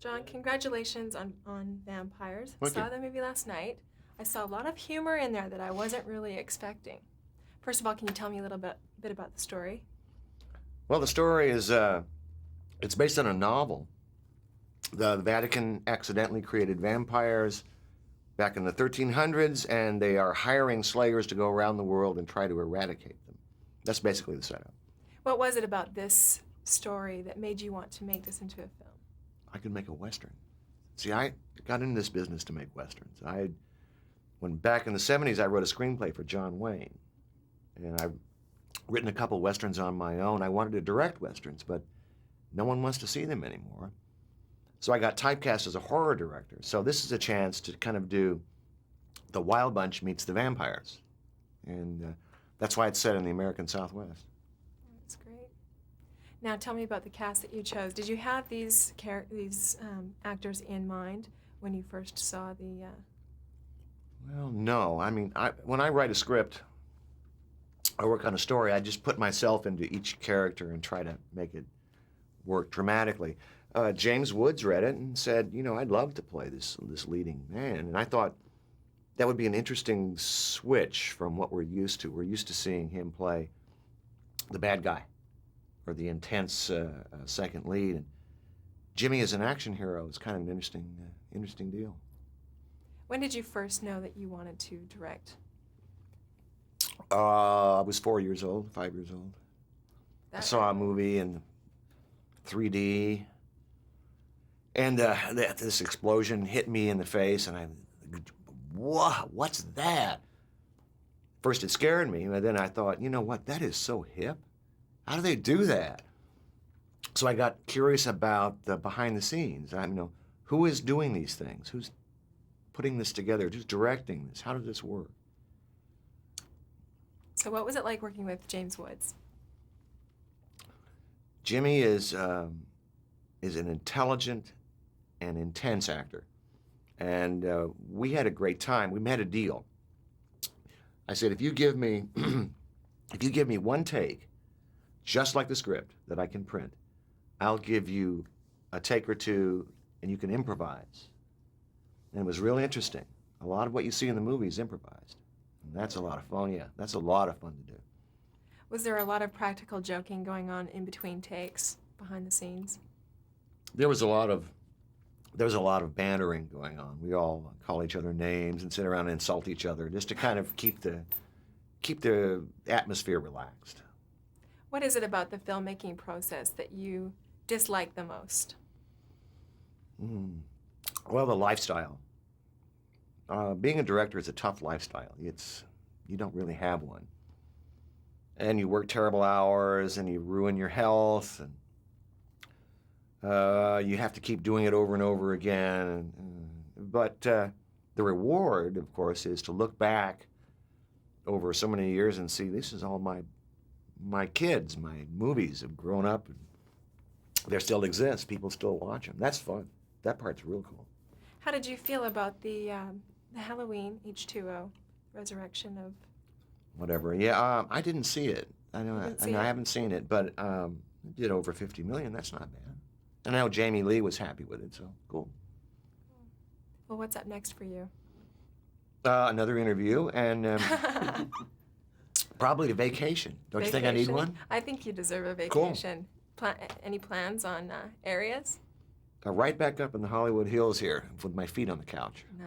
John, congratulations on Vampires. I Thank saw you. the movie last night. I saw a lot of humor in there that I wasn't really expecting. First of all, can you tell me a little bit about the story? Well, the story is, it's based on a novel. The Vatican accidentally created vampires back in the 1300s, and they are hiring slayers to go around the world and try to eradicate them. That's basically the setup. What was it about this story that made you want to make this into a film? I could make a Western. See, I got into this business to make Westerns. When back in the 70s, I wrote a screenplay for John Wayne, and I've written a couple Westerns on my own. I wanted to direct Westerns, but no one wants to see them anymore. So I got typecast as a horror director. So this is a chance to kind of do the Wild Bunch meets the vampires. And that's why it's set in the American Southwest. That's great. Now tell me about the cast that you chose. Did you have these actors in mind when you first saw the... Well, no. I mean, when I write a script, I work on a story, I just put myself into each character and try to make it work dramatically. James Woods read it and said, you know, I'd love to play this leading man. And I thought that would be an interesting switch from what we're used to. We're used to seeing him play the bad guy or the intense second lead. And Jimmy as an action hero is kind of an interesting deal. When did you first know that you wanted to direct? I was 4 years old, 5 years old. I saw a movie in 3D, and this explosion hit me in the face, and what's that? First it scared me, and then I thought, you know what, that is so hip. How do they do that? So I got curious about the behind the scenes. Who is doing these things? Who's putting this together? Who's directing this? How does this work? So what was it like working with James Woods? Jimmy is an intelligent and intense actor, and we had a great time. We made a deal. I said, if you give me one take, just like the script that I can print, I'll give you a take or two, and you can improvise. And it was really interesting. A lot of what you see in the movie is improvised. And that's a lot of fun, yeah. That's a lot of fun to do. Was there a lot of practical joking going on in between takes, behind the scenes? There was a lot of bantering going on. We all call each other names and sit around and insult each other just to kind of keep the atmosphere relaxed. What is it about the filmmaking process that you dislike the most? Well, the lifestyle. Being a director is a tough lifestyle. You don't really have one. And you work terrible hours, and you ruin your health, and you have to keep doing it over and over again. But the reward, of course, is to look back over so many years and see this is all my kids, my movies have grown up, and they still exist. People still watch them. That's fun. That part's real cool. How did you feel about the Halloween H20 resurrection of... Whatever. Yeah, I didn't see it. I haven't seen it, but it did over 50 million. That's not bad. And I know Jamie Lee was happy with it, so cool. Well, what's up next for you? Another interview and probably a vacation. Don't you think I need one? I think you deserve a vacation. Cool. Any plans on areas? Right back up in the Hollywood Hills here with my feet on the couch. Nice.